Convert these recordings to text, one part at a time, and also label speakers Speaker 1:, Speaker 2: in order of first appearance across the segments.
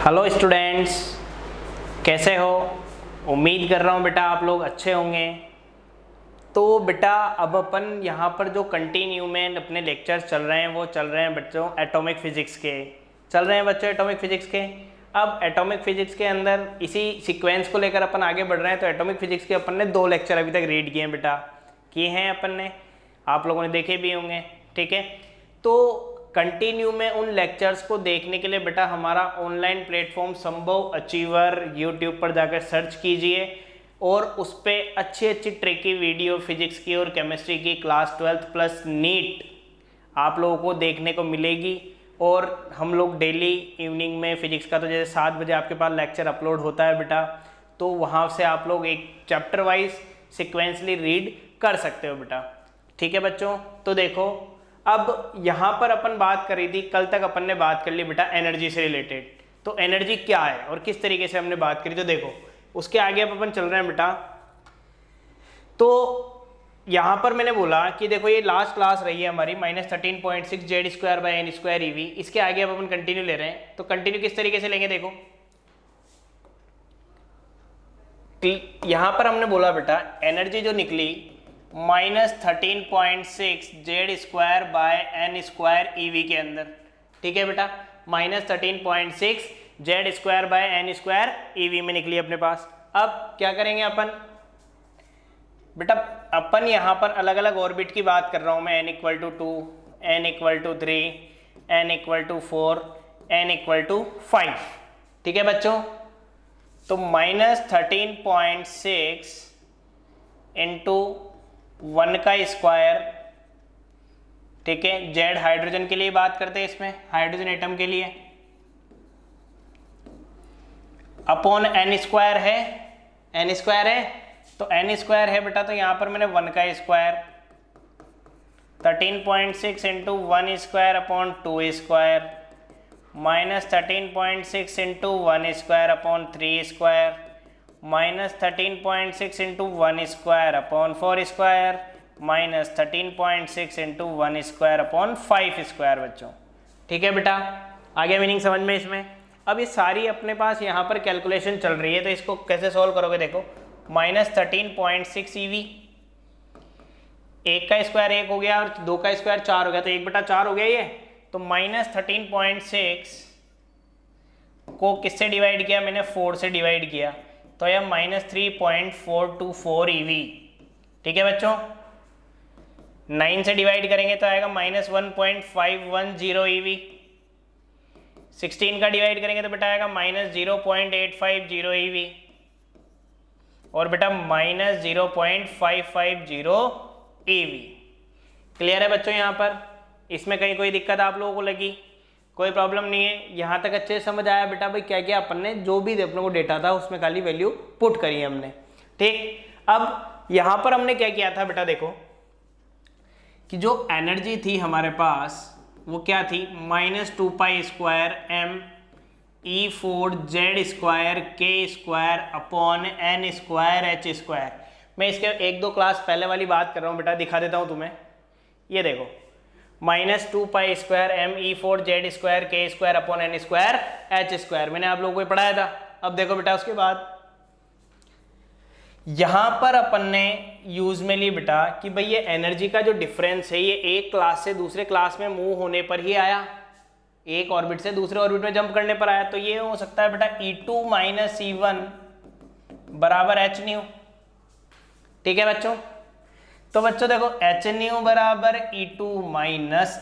Speaker 1: Hello students, कैसे हो? उम्मीद कर रहा हूँ बेटा आप लोग अच्छे होंगे। तो बेटा अब अपन यहाँ पर जो कंटिन्यू में अपने लेक्चर्स चल रहे हैं वो चल रहे हैं बच्चों एटॉमिक फिजिक्स के। चल रहे हैं बच्चों एटॉमिक फिजिक्स के। अब एटॉमिक फिजिक्स के अंदर इसी सीक्वेंस को लेकर अपन आगे बढ़ रहे हैं। तो एटॉमिक फिजिक्स के अपन ने 2 लेक्चर अभी तक रीड किए हैं बेटा, किए हैं अपन ने, आप लोगों ने देखे भी होंगे। ठीक है, तो कंटिन्यू में उन लेक्चर्स को देखने के लिए बेटा हमारा ऑनलाइन प्लेटफॉर्म संभव अचीवर यूट्यूब पर जाकर सर्च कीजिए और उस पर अच्छी अच्छी ट्रिकी वीडियो फिजिक्स की और केमिस्ट्री की क्लास 12th प्लस नीट आप लोगों को देखने को मिलेगी। और हम लोग डेली इवनिंग में फिजिक्स का तो जैसे 7 बजे आपके पास लेक्चर अपलोड होता है बेटा, तो वहाँ से आप लोग एक चैप्टर वाइज सिक्वेंसली रीड कर सकते हो बेटा। ठीक है बच्चों, तो देखो अब यहाँ पर अपन बात कर रही थी, कल तक अपन ने बात कर ली बेटा एनर्जी से रिलेटेड। तो एनर्जी क्या है और किस तरीके से हमने बात करी, तो देखो उसके आगे अब अपन चल रहे हैं बेटा। तो यहाँ पर मैंने बोला कि देखो ये लास्ट क्लास रही है हमारी -13.6 Z² EV। इसके आगे अब अपन कंटिन्यू ले रहे हैं। तो कंटिन्यू किस तरीके से लेंगे, देखो यहाँ पर हमने बोला बेटा एनर्जी जो निकली -13.6 Z² EV के अंदर। ठीक है बेटा, -13.6 Z² EV में निकली अपने पास। अब क्या करेंगे अपन बेटा, अपन यहाँ पर अलग अलग ऑर्बिट की बात कर रहा हूँ मैं, n = 2, n = 3, n = 4, n = 5। ठीक है बच्चों, तो -13.6 इंटू 1 का स्क्वायर, ठीक है, जेड हाइड्रोजन के लिए बात करते हैं, इसमें हाइड्रोजन एटम के लिए, अपॉन n² है, n² है, तो n² है बेटा, तो यहां पर मैंने 1 का square 13.6 into 1² upon 2² -13.6 into 1² upon 3² -13.6 into 1² upon 4² -13.6 into 1² upon 5² बच्चों। ठीक है बेटा, आगे मीनिंग समझ में इसमें। अब ये सारी अपने पास यहाँ पर कैलकुलेशन चल रही है, तो इसको कैसे सॉल्व करोगे, देखो -13.6 EV, 1 का स्क्वायर 1 हो गया और 2 का स्क्वायर 4 हो गया, तो 1/4 हो गया ये। तो -13.6 को किससे डिवाइड किया मैंने, 4 से डिवाइड किया, तो यह -3.424 EV। ठीक है बच्चों, 9 से डिवाइड करेंगे तो आएगा -1.510 EV। 16 का डिवाइड करेंगे तो बेटा आएगा -0.850 EV और बेटा -0.550 EV। क्लियर है बच्चों? यहाँ पर इसमें कहीं कोई दिक्कत आप लोगों को लगी? कोई प्रॉब्लम नहीं है? यहाँ तक अच्छे से समझ आया बेटा भाई क्या क्या अपन ने जो भी अपने को डेटा था उसमें खाली वैल्यू पुट करी है हमने। ठीक, अब यहाँ पर हमने क्या किया था बेटा, देखो कि जो एनर्जी थी हमारे पास वो क्या थी, -2π² m E4 Z² K² upon n² h²। मैं इसके 1-2 क्लास पहले वाली बात कर रहा हूँ बेटा, दिखा देता हूँ तुम्हें। ये देखो -2π² m E4 Z² K² upon n² h², मैंने आप लोगों को पढ़ाया था। अब देखो बेटा उसके बाद यहां पर अपन ने यूज में ली बेटा कि भाई ये एनर्जी का जो डिफरेंस है ये एक क्लास से दूसरे क्लास में मूव होने पर ही आया, एक ऑर्बिट से दूसरे ऑर्बिट में जंप करने पर आया। तो ये हो सकता है बेटा E2 - E1 बराबर hν। ठीक है बच्चों, तो बच्चों देखो hν बराबर E2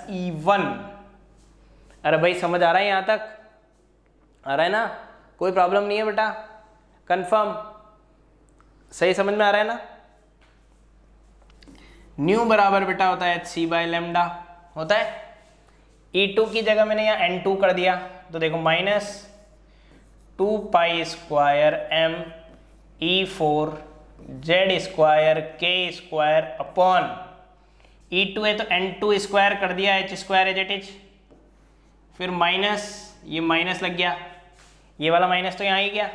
Speaker 1: - E1। अरे भाई समझ आ रहा है यहां तक? आ रहा है ना? कोई प्रॉब्लम नहीं है बेटा? कंफर्म सही समझ में आ रहा है ना? न्यू बराबर बेटा होता है hc/λ होता है। E2 की जगह मैंने यहाँ n2 कर दिया, तो देखो -2π² m E4 Z² K² upon E2 है तो n2² कर दिया, h² एज इट इज, फिर माइनस, ये माइनस लग गया, ये वाला माइनस तो यहाँ ही गया,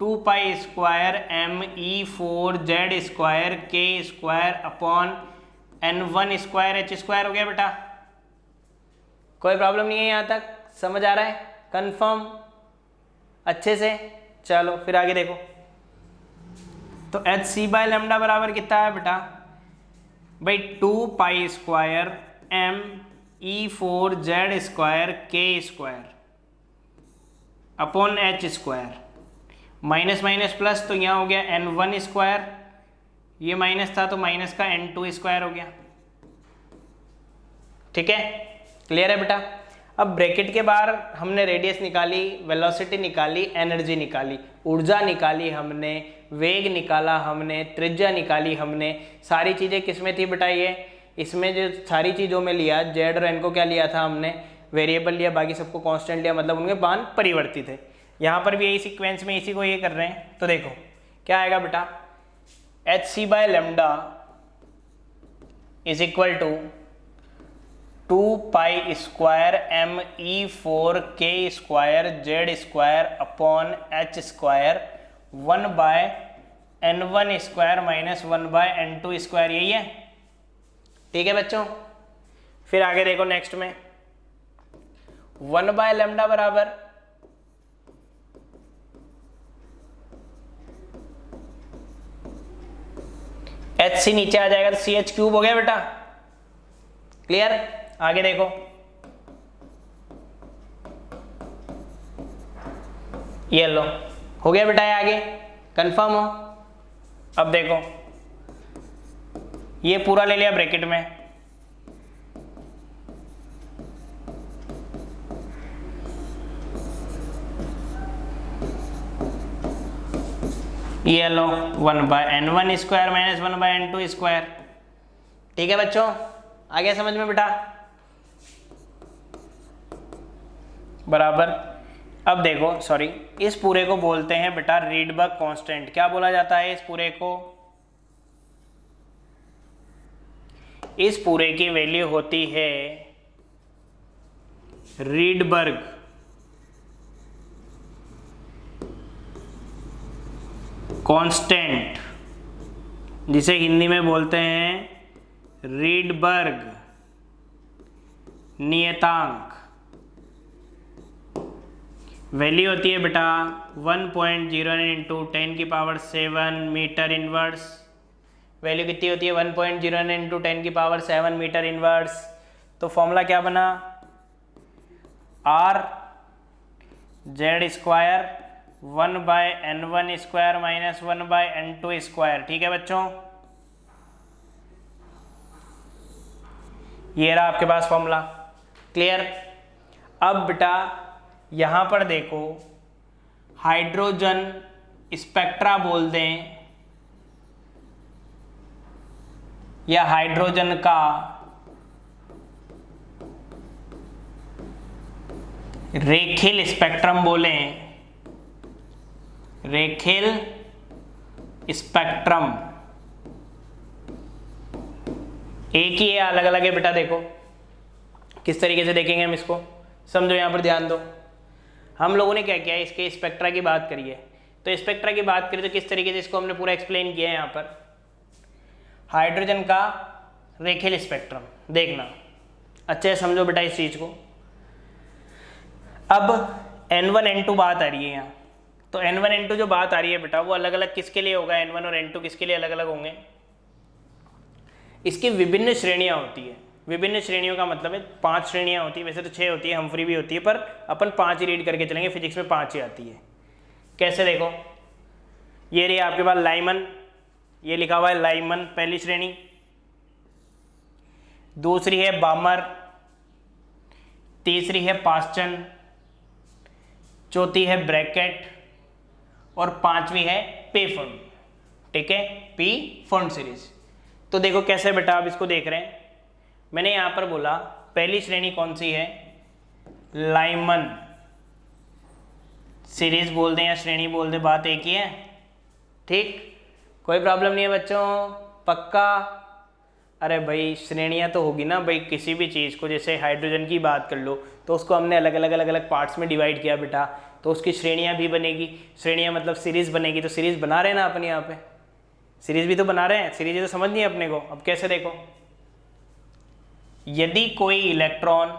Speaker 1: 2π² m E4 Z² K² upon n1² h² हो गया बेटा। कोई प्रॉब्लम नहीं है यहाँ तक? समझ आ रहा है? कंफर्म अच्छे से। चलो फिर आगे देखो, तो एच सी बाय लेमडा बराबर कितना है बेटा भाई 2 pi square M E 4 Z square के square upon H square, minus minus plus तो यहाँ हो गया n1 स्क्वायर, ये माइनस था तो माइनस का n2 स्क्वायर हो गया। ठीक है, क्लियर है बेटा। अब ब्रैकेट के बाहर हमने रेडियस निकाली, वेलोसिटी निकाली, एनर्जी निकाली, ऊर्जा निकाली हमने, वेग निकाला हमने, त्रिज्या निकाली हमने। सारी चीज़ें किसमें थी बेटा ये, इसमें जो सारी चीज़ों में लिया, जेड और एन को क्या लिया था हमने, वेरिएबल लिया, बाकी सबको कांस्टेंट लिया, मतलब उनके मान परिवर्तित है। यहाँ पर भी यही सीक्वेंस में इसी को ये कर रहे हैं। तो देखो क्या आएगा बेटा, H C by lambda is equal to 2 pi square M E 4 K square Z square upon H square 1 by n1 square minus 1 by n2 square, यही है। ठीक है बच्चों, फिर आगे देखो नेक्स्ट में 1 बाय लेमडा बराबर एच सी नीचे आ जाएगा तो सी एच क्यूब हो गया बेटा। क्लियर, आगे देखो ये लो हो गया बेटा, ये आगे कंफर्म हो। अब देखो ये पूरा ले लिया ब्रैकेट में, ये लो 1 by n1 square minus 1 by n2 square. ठीक है बच्चों, आ गया समझ में बेटा, बराबर। अब देखो सॉरी, इस पूरे को बोलते हैं बेटा रीडबर्ग कांस्टेंट। क्या बोला जाता है इस पूरे को, इस पूरे की वैल्यू होती है रीडबर्ग कांस्टेंट, जिसे हिंदी में बोलते हैं रीडबर्ग नियतांक। वैल्यू होती है बेटा 1.09 इंटू 10 की पावर 7 मीटर इनवर्स। वैल्यू कितनी होती है 1.09 इंटू 10 की पावर 7 मीटर इनवर्स। तो फॉर्मूला क्या बना, R Z square 1 by n1 square minus 1 by n2 square. ठीक है बच्चों, ये रहा आपके पास फॉर्मूला। क्लियर। अब बेटा यहां पर देखो हाइड्रोजन स्पेक्ट्रा बोल दें या हाइड्रोजन का रेखीय स्पेक्ट्रम बोलें, रेखीय स्पेक्ट्रम एक ही है, अलग अलग है बेटा। देखो किस तरीके से देखेंगे हम इसको, समझो, यहां पर ध्यान दो। हम लोगों ने क्या किया है, इसके स्पेक्ट्रा की बात करिए। तो स्पेक्ट्रा की बात करिए तो किस तरीके से इसको हमने पूरा एक्सप्लेन किया है। यहां पर हाइड्रोजन का रेखीय स्पेक्ट्रम देखना, अच्छे से समझो बेटा इस चीज को। अब n1 n2 बात आ रही है यहाँ, तो n1 n2 जो बात आ रही है बेटा वो अलग अलग किसके लिए होगा, n1 और n2 किसके लिए अलग अलग होंगे। इसकी विभिन्न श्रेणियां होती है। विभिन्न श्रेणियों का मतलब है 5 श्रेणियां होती है, वैसे तो 6 होती है, हम्फ्री भी होती है, पर अपन 5 ही रीड करके चलेंगे, फिजिक्स में 5 ही आती है। कैसे देखो, ये रही आपके पास लाइमन, ये लिखा हुआ है लाइमन पहली श्रेणी, दूसरी है बामर, तीसरी है पास्चन, चौथी है ब्रैकेट और पांचवी है पे फॉन्ड। ठीक है, पी फॉन्ड सीरीज। तो देखो कैसे बेटा आप इसको देख रहे हैं, मैंने यहां पर बोला पहली श्रेणी कौन सी है, लाइमन सीरीज बोल दें या श्रेणी बोल दें, बात एक ही है। ठीक, कोई प्रॉब्लम नहीं है बच्चों, पक्का। अरे भाई श्रेणियां तो होगी ना भाई, किसी भी चीज़ को, जैसे हाइड्रोजन की बात कर लो तो उसको हमने अलग अलग पार्ट्स में डिवाइड किया बेटा, तो उसकी श्रेणियां भी बनेगी। श्रेणियां मतलब सीरीज बनेगी, तो सीरीज बना रहे हैं ना अपन, यहाँ पे सीरीज भी तो बना रहे हैं, सीरीज तो समझनी है अपने को। अब कैसे देखो, यदि कोई इलेक्ट्रॉन,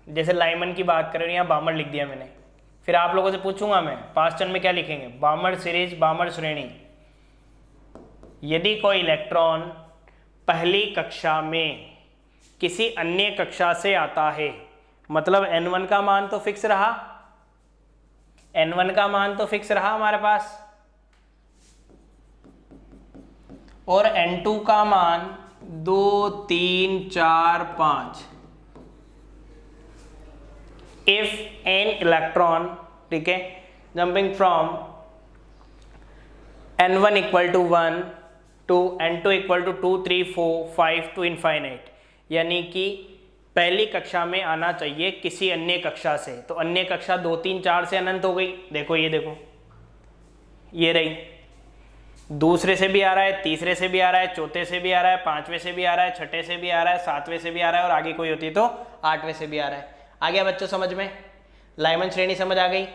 Speaker 1: जैसे लाइमन की बात करें, यहाँ बामर लिख दिया मैंने, फिर आप लोगों से पूछूंगा मैं पास्ट टेंस में क्या लिखेंगे, बामर सीरीज, बामर श्रेणी। यदि कोई इलेक्ट्रॉन पहली कक्षा में किसी अन्य कक्षा से आता है, मतलब n1 का मान तो फिक्स रहा, n1 का मान तो फिक्स रहा हमारे पास, और n2 का मान 2 3 4 5। इफ एन इलेक्ट्रॉन, ठीक है, jumping from n1 equal to 1 to n2 equal to 2 3 4 5 to infinite, यानी कि पहली कक्षा में आना चाहिए किसी अन्य कक्षा से, तो अन्य कक्षा 2 3 4 से अनंत हो गई। देखो ये देखो, ये रही, दूसरे से भी आ रहा है, तीसरे से भी आ रहा है, चौथे से भी आ रहा है, पांचवें से भी आ रहा है, छठे से भी आ रहा है, सातवें से भी आ रहा है, और आगे कोई होती तो आठवें से भी आ रहा है। आ गया बच्चों समझ में, लाइमन श्रेणी समझ आ गई।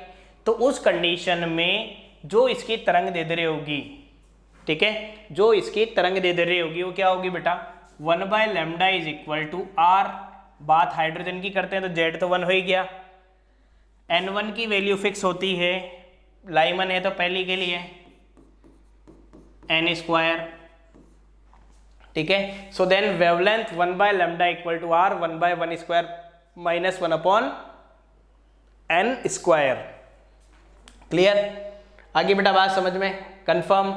Speaker 1: तो उस कंडीशन में जो इसकी तरंग दैर्ध्य होगी, ठीक है, जो इसकी तरंग दैर्ध्य होगी वो क्या होगी बेटा, 1/λ इज इक्वल टू r। बात हाइड्रोजन की करते हैं तो z तो 1 हो ही गया। n1 की वैल्यू फिक्स होती है, लाइमन है तो पहली के लिए n², ठीक है। So then wavelength 1/λ equal to r 1/1² minus 1/n²। Clear, आगे बेटा बात समझ में, कंफर्म।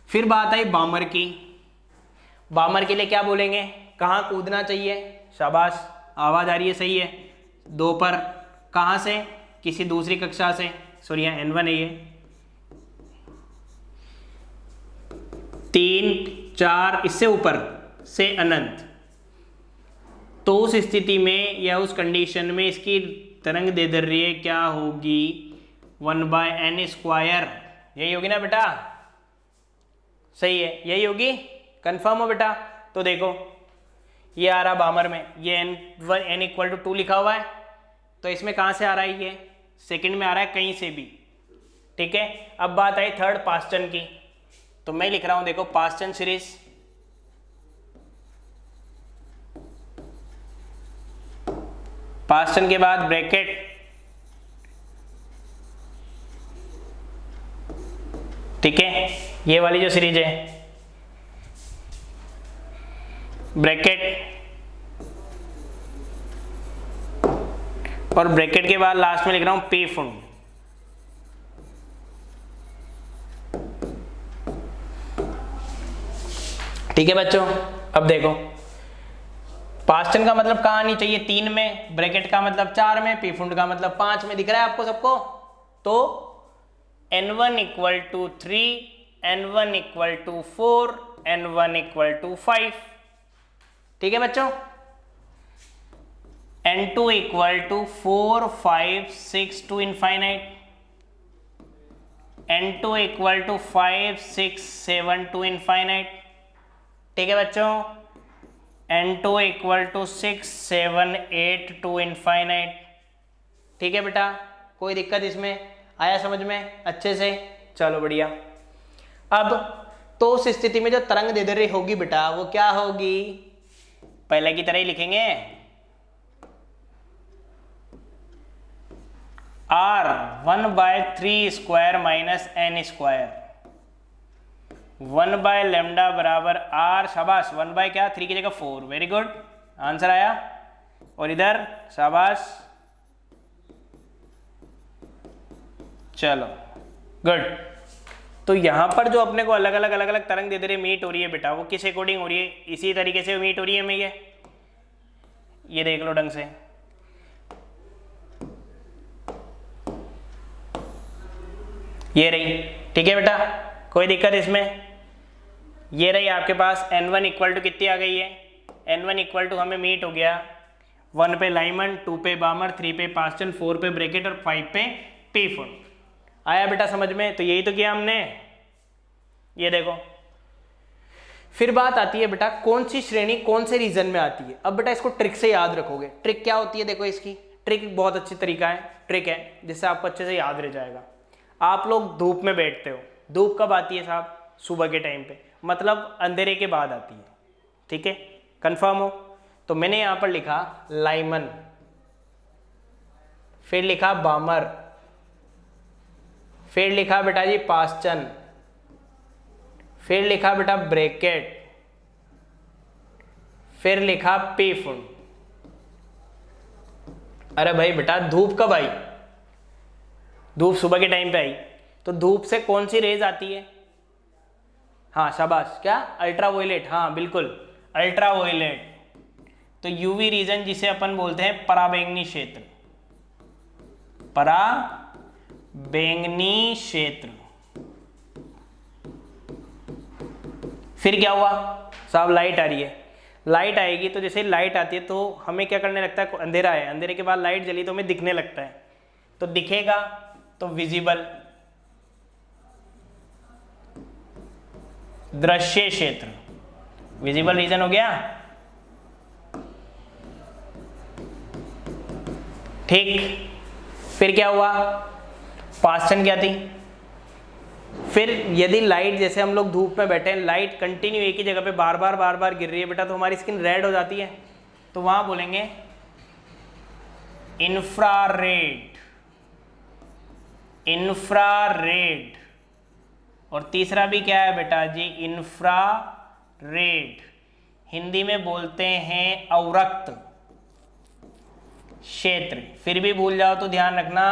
Speaker 1: फिर बात आई बामर की। बामर के लिए क्या बोलेंगे, कहाँ कूदना चाहिए, शाबाश, आवाज आ रही है, सही है, 2 पर, कहाँ से, किसी दूसरी कक्षा से, सॉरी यहाँ n1 है, ये 3 4 इससे ऊपर से अनंत। तो उस स्थिति में या उस कंडीशन में इसकी तरंग दैर्ध्य क्या होगी, 1/n²। यही होगी ना बेटा, सही है, यही होगी, कंफर्म हो बेटा। तो देखो ये आ रहा बामर में, ये n इक्वल टू 2 लिखा हुआ है, तो इसमें कहाँ से आ रहा है, ये सेकंड में आ रहा है कहीं से भी, ठीक है। अब बात आई थर्ड पास्टन की, तो मैं लिख रहा हूं, देखो पास्टन सीरीज, पास्टन के बाद ब्रैकेट, ठीक है, ये वाली जो सीरीज है, ब्रैकेट, और ब्रैकेट के बाद लास्ट में लिख रहा हूं पी फुंड। ठीक है बच्चों, अब देखो पास्टन का मतलब कहाँ आनी चाहिए, 3 में, ब्रैकेट का मतलब 4 में, पी फुंड का मतलब 5 में, दिख रहा है आपको सबको। तो n1 equal to 3, n1 equal to 4, n1 equal to 5, ठीक है बच्चों। n2 equal to 4 5 6 to infinite, n2 equal to 5 6 7 to infinite, ठीक है बच्चों। n2 equal to 6 7 8 to infinite, ठीक है बेटा, कोई दिक्कत इसमें, आया समझ में अच्छे से, चलो बढ़िया। अब तो उस स्थिति में जो तरंग दैर्ध्य होगी बेटा वो क्या होगी, पहले की तरह ही लिखेंगे, r 1/3² माइनस n², 1/λ बराबर r, शाबाश, 1/3 की जगह 4, वेरी गुड, आंसर आया। और इधर शाबाश, चलो गुड। तो यहां पर जो अपने को अलग अलग तरंग दैर्ध्य मीट हो रही है बेटा, वो किस अकॉर्डिंग हो रही है, इसी तरीके से मीट हो रही है हमें, ये देख लो ढंग से, ये रही, ठीक है बेटा, कोई दिक्कत इसमें। ये रही आपके पास n1 इक्वल टू कितनी आ गई है, n1 इक्वल टू हमें मीट हो गया 1 पे लाइमन, 2 पे बामर, 3 पे पास्टन, 4 पे ब्रैकेट और 5 पे पी फुंड। आया बेटा समझ में, तो यही तो किया हमने, ये देखो। फिर बात आती है बेटा कौन सी श्रेणी कौन से रीजन में आती है। अब बेटा इसको ट्रिक से याद रखोगे, ट्रिक क्या होती है, देखो इसकी ट्रिक बहुत अच्छी तरीका है, ट्रिक है जिससे आपको अच्छे से याद रह जाएगा। आप लोग धूप में बैठते हो, धूप कब आती है साहब, सुबह के टाइम पे, मतलब अंधेरे के बाद आती है, ठीक है, कंफर्म हो। तो मैंने यहां पर लिखा लाइमन, फिर लिखा बामर, फिर लिखा बेटा जी पास्चन, फिर लिखा बेटा ब्रैकेट, फिर लिखा पेफुन। अरे भाई बेटा धूप कब आई? धूप सुबह के टाइम पे आई। तो धूप से कौन सी रेज आती है? हाँ शाबाश, क्या? अल्ट्रावायलेट। हाँ बिल्कुल, अल्ट्रावायलेट। तो यूवी रीजन जिसे अपन बोलते हैं पराबैंगनी क्षेत्र, पराबैंगनी क्षेत्र। फिर क्या हुआ साहब? लाइट आ रही है। लाइट आएगी तो जैसे लाइट आती है तो हमें क्या करने लगता है? अंधेरा है, अंधेरे के बाद लाइट जली तो हमें दिखने लगता है। तो दिखेगा तो विजिबल, दृश्य क्षेत्र, विजिबल रीजन हो गया। ठीक, फिर क्या हुआ? पास्चन क्या थी? फिर यदि लाइट, जैसे हम लोग धूप में बैठे हैं, लाइट कंटिन्यू एक ही जगह पे बार बार गिर रही है बेटा, तो हमारी स्किन रेड हो जाती है। तो वहां बोलेंगे इंफ्रारेड, इंफ्रारेड। और तीसरा भी क्या है बेटा जी? इंफ्रारेड। हिंदी में बोलते हैं अवरक्त क्षेत्र। फिर भी भूल जाओ तो ध्यान रखना,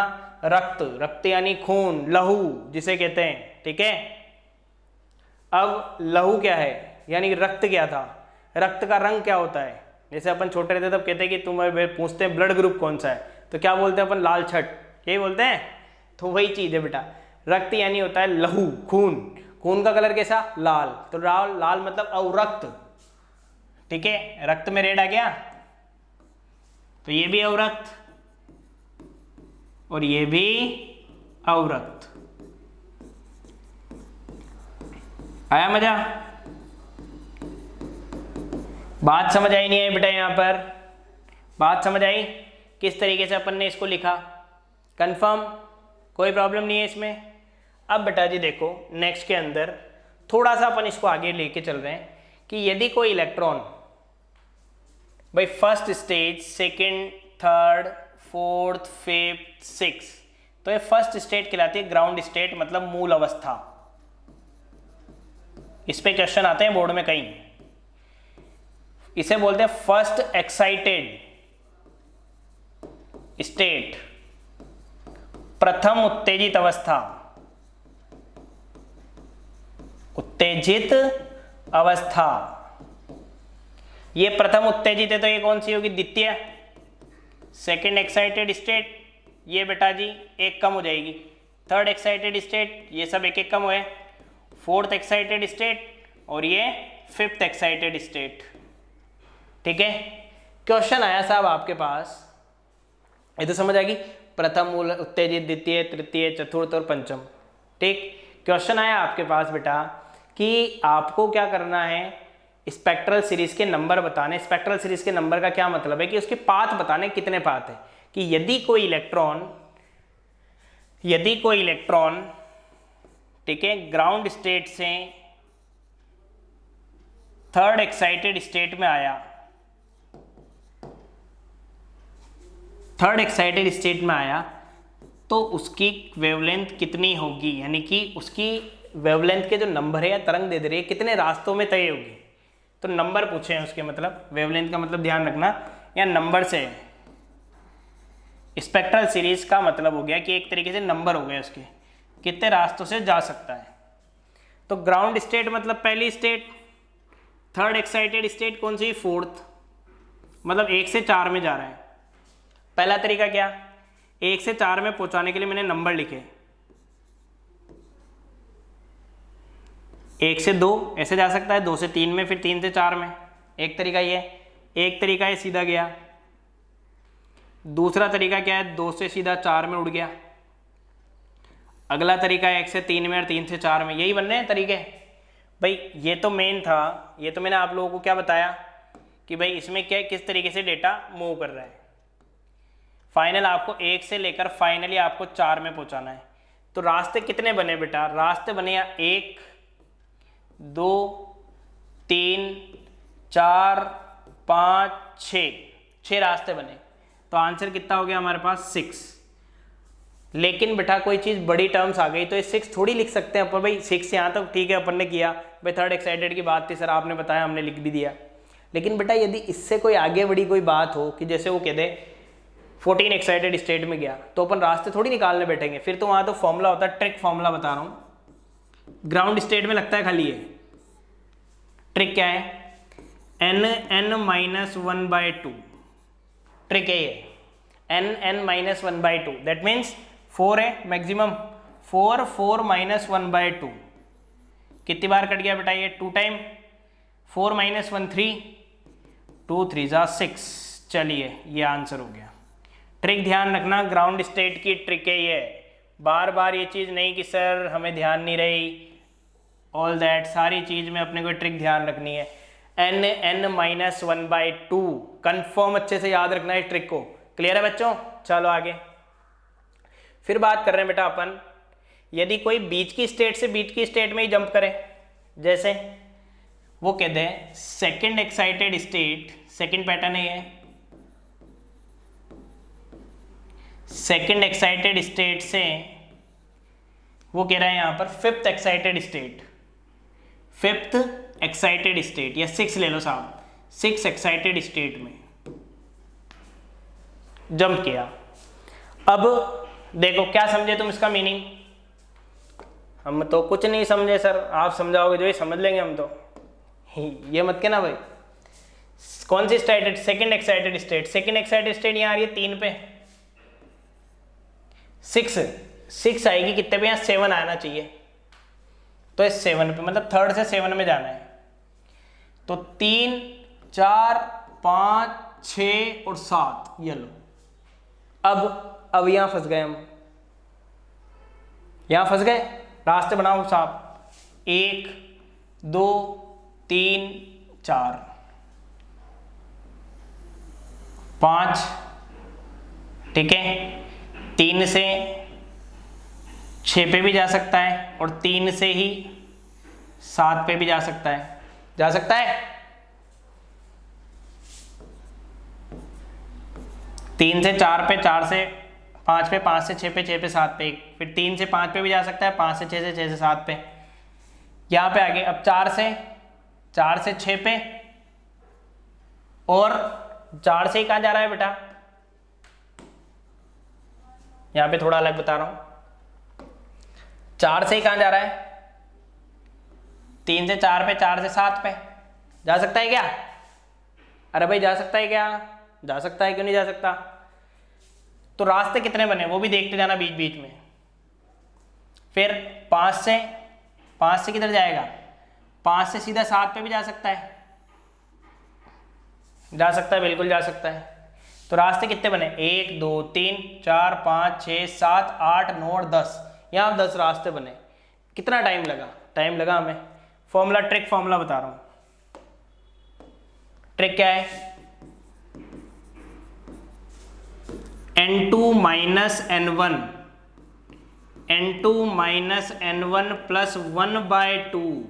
Speaker 1: रक्त, रक्त यानी खून, लहू जिसे कहते हैं। ठीक है, अब लहू क्या है, यानी रक्त क्या था? रक्त का रंग क्या होता है? जैसे अपन छोटे रहते तब कहते हैं कि तुम्हें पूछते हैं ब्लड ग्रुप कौन सा है, तो क्या बोलते हैं अपन? लाल छट, यही बोलते हैं। तो वही चीज है बेटा, रक्त यानी होता है लहू, खून। खून का कलर कैसा? लाल। तो लाल, लाल मतलब अवरक्त। ठीक है, रक्त में रेड आ गया, तो ये भी अवरक्त और ये भी अवरक्त। आया मजा? बात समझ आई नहीं आई बेटा? यहां पर बात समझ आई किस तरीके से अपन ने इसको लिखा? कंफर्म, कोई प्रॉब्लम नहीं है इसमें। अब बेटा जी देखो, नेक्स्ट के अंदर थोड़ा सा अपन इसको आगे लेके चल रहे हैं कि यदि कोई इलेक्ट्रॉन भाई first stage, second, third, fourth, fifth, six, तो ये फर्स्ट स्टेट कहलाती है ग्राउंड स्टेट, मतलब मूल अवस्था। इस पे क्वेश्चन आते हैं बोर्ड में कहीं। इसे बोलते हैं फर्स्ट एक्साइटेड स्टेट, प्रथम उत्तेजित अवस्था, उत्तेजित अवस्था। ये प्रथम उत्तेजित है तो ये कौन सी होगी? द्वितीय। सेकंड एक्साइटेड स्टेट, ये बेटा जी एक कम हो जाएगी। थर्ड एक्साइटेड स्टेट, ये सब एक एक कम हुए। फोर्थ एक्साइटेड स्टेट और ये फिफ्थ एक्साइटेड स्टेट। ठीक है, क्वेश्चन आया साहब आपके पास, ये तो समझ आएगी, प्रथम मूल उत्तेजित, द्वितीय, तृतीय, चतुर्थ और पंचम। ठीक, क्वेश्चन आया आपके पास बेटा कि आपको क्या करना है? स्पेक्ट्रल सीरीज के नंबर बताने। स्पेक्ट्रल सीरीज के नंबर का क्या मतलब है? कि उसके पाथ बताने, कितने पाथ है। कि यदि कोई इलेक्ट्रॉन ठीक है ग्राउंड स्टेट से थर्ड एक्साइटेड स्टेट में आया, थर्ड एक्साइटेड स्टेट में आया, तो उसकी वेवलेंथ कितनी होगी? यानी कि उसकी वेवलेंथ के जो नंबर है या तरंग दे रही है, कितने रास्तों में तय होगी। तो नंबर पूछे हैं उसके, मतलब वेवलेंथ का मतलब ध्यान रखना, या नंबर से। स्पेक्ट्रल सीरीज का मतलब हो गया कि एक तरीके से नंबर हो गए उसके, कितने रास्तों से जा सकता है। तो ग्राउंड स्टेट मतलब पहली स्टेट, थर्ड एक्साइटेड स्टेट कौन सी? फोर्थ, मतलब 1 से 4 में जा रहा है। पहला तरीका क्या? 1 से 4 में पहुंचाने के लिए मैंने नंबर लिखे, 1 से 2 ऐसे जा सकता है, 2 से 3 में, फिर 3 से 4 में। एक तरीका ये, एक तरीका ये सीधा गया। दूसरा तरीका क्या है? 2 से सीधा 4 में उड़ गया। अगला तरीका है 1 से 3 में और 3 से 4 में। यही बन रहे हैं तरीके भाई। ये तो मेन था, ये तो मैंने आप लोगों को क्या बताया कि भाई इसमें क्या, किस तरीके से डेटा मूव कर रहा है। फाइनल आपको 1 से लेकर फाइनली आपको 4 में पहुंचाना है। तो रास्ते कितने बने बेटा? रास्ते बने 1, 2, 3, 4, 5, 6 रास्ते बने। तो आंसर कितना हो गया हमारे पास? 6। लेकिन बेटा कोई चीज़ बड़ी टर्म्स आ गई तो ये 6 थोड़ी लिख सकते हैं अपन भाई। 6 यहाँ तक ठीक है अपन ने किया भाई, थर्ड एक्साइटेड की बात थी सर, आपने बताया, हमने लिख भी दिया। लेकिन बेटा यदि इससे कोई आगे बड़ी कोई बात हो कि जैसे वो कह दे 14 एक्साइटेड स्टेट में गया, तो अपन रास्ते थोड़ी निकालने बैठेंगे, फिर तो वहाँ तो फॉर्मूला होता है, ट्रिक फॉर्मूला बता रहा हूँ। ग्राउंड स्टेट में लगता है खाली ये ट्रिक क्या है, n(n-1/2) ट्रिक है ये, n(n-1/2), दैट मीन्स 4 है मैक्सिमम, 4 1/2 कितनी बार कट गया बेटा ये, 2 टाइम, 4 - 1 3, 2 3 जा 6। चलिए ये आंसर हो गया। ट्रिक ध्यान रखना, ग्राउंड स्टेट की ट्रिक है ये, बार बार ये चीज़ नहीं कि सर हमें ध्यान नहीं रही, ऑल दैट सारी चीज़ में अपने को ट्रिक ध्यान रखनी है। n(n-1/2) कंफर्म अच्छे से याद रखना है इस ट्रिक को। क्लियर है बच्चों? चलो आगे फिर बात कर रहे हैं बेटा अपन, यदि कोई बीच की स्टेट से बीच की स्टेट में ही जंप करे, जैसे वो कहते हैं second excited state, second pattern है ये, सेकंड एक्साइटेड स्टेट से वो कह रहा है यहां पर fifth excited state, fifth excited state या 6 ले लो साहब, 6 एक्साइटेड स्टेट में जंप किया। अब देखो क्या समझे तुम इसका मीनिंग, हम तो कुछ नहीं समझे सर, आप समझाओगे जो ही समझ लेंगे हम तो, ये मत कहना भाई। कौन सी state, second excited state, second excited state यहाँ आ रही है 3 पे, 6 आएगी कितने पे, यहाँ 7 आना चाहिए, तो इस 7 पे मतलब थर्ड से 7 में जाना है, तो 3 4 5 6 और 7 ये लो। अब यहां फंस गए हम, यहां फंस गए, रास्ते बनाओ साहब, 1 2 3 4 5, ठीक है, 3 से 6 पे भी जा सकता है और 3 से ही 7 पे भी जा सकता है, जा सकता है, 3 से 4 पे, 4 से 5 पे, 5 से 6 पे, 6 पे 7 पे, फिर 3 से 5 पे भी जा सकता है, 5 से 6 से 6 से 7 पे, यहाँ पे आगे अब 4 से 6 पे, और 4 से ही कहाँ जा रहा है बेटा, यहाँ पे थोड़ा अलग बता रहा हूँ, 4 से ही कहाँ जा रहा है, 3 से 4 पे, 4 से 7 पे, जा सकता है क्या? अरे भाई जा सकता है क्या? जा सकता है, क्यों नहीं जा सकता? तो रास्ते कितने बने वो भी देखते जाना बीच बीच में। फिर 5 से किधर जाएगा, 5 से सीधा 7 पे भी जा सकता है, जा सकता है, बिल्कुल जा सकता है। तो रास्ते कितने बने, 1 2 3 4 5 6 7 8 9 और 10, यहाँ 10 रास्ते बने। कितना टाइम लगा? टाइम लगा हमें, फॉर्मूला, ट्रिक फॉर्मूला बता रहा हूँ। ट्रिक क्या है, n2 minus n1, n2 minus n1 plus 1/2,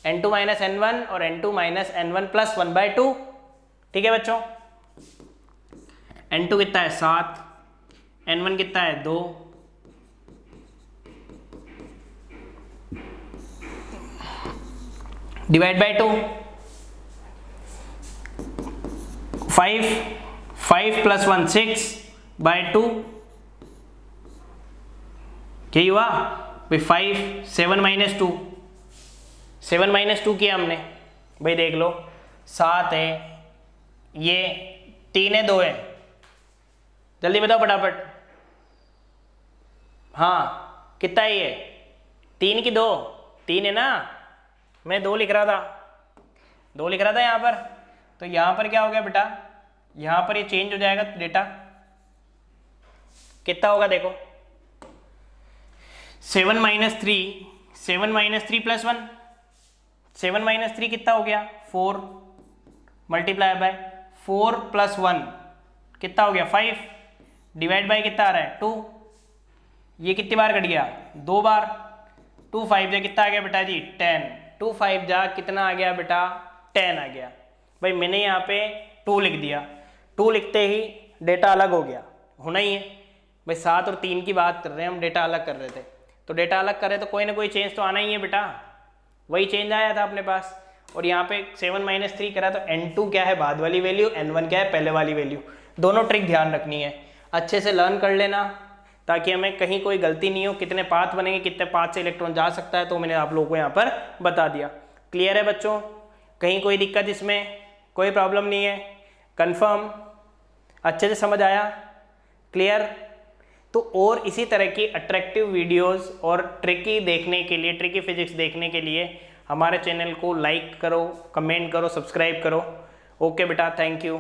Speaker 1: n2 minus n1 और n2 माइनस n1 प्लस 1/2, ठीक है बच्चों। n2 कितना है 7, n1 कितना है 2, डिवाइड बाय 2, 5 प्लस 1 6/2, यही हुआ भाई। 5 7 - 2, 7 - 2 किया हमने भाई, देख लो 7 है, ये 3 है 2 है, जल्दी बताओ फटाफट। हाँ कितना है ये, 3 की 2, 3 है ना, मैं 2 लिख रहा था यहाँ पर। तो यहाँ पर क्या हो गया बेटा, यहाँ पर ये चेंज हो जाएगा डेटा, कितना होगा देखो, 7 - 3 प्लस 1, 7 - 3 कितना हो गया 4, मल्टीप्लाई बाय 4 प्लस 1 कितना हो गया 5, डिवाइड बाय कितना आ रहा है 2, ये कितनी बार कट गया 2 बार, 2 5 जा कितना आ गया बेटा जी 10, 2 5 जा कितना आ गया बेटा 10 आ गया भाई। मैंने यहाँ पे 2 लिख दिया, 2 लिखते ही डेटा अलग हो गया, होना ही है, भाई 7 और 3 की बात कर रहे हैं हम, डेटा अलग कर रहे थे, तो डेटा अलग कर रहे तो कोई ना कोई चेंज तो आना ही है बेटा, वही चेंज आया था अपने पास। और यहाँ पे 7 - 3 करा तो n2 क्या है बाद वाली वैल्यू, n1 क्या है पहले वाली वैल्यू। दोनों ट्रिक ध्यान रखनी है, अच्छे से लर्न कर लेना ताकि हमें कहीं कोई गलती नहीं हो। कितने पाथ बनेंगे, कितने पाथ से इलेक्ट्रॉन जा सकता है, तो मैंने आप लोगों को यहाँ पर बता दिया। क्लियर है बच्चों, कहीं कोई दिक्कत इसमें, कोई प्रॉब्लम नहीं है, कंफर्म, अच्छे से समझ आया, क्लियर। तो और इसी तरह की अट्रैक्टिव वीडियोस और ट्रिकी देखने के लिए, ट्रिकी फिजिक्स देखने के लिए हमारे चैनल को लाइक करो, कमेंट करो, सब्सक्राइब करो। ओके बेटा, थैंक यू।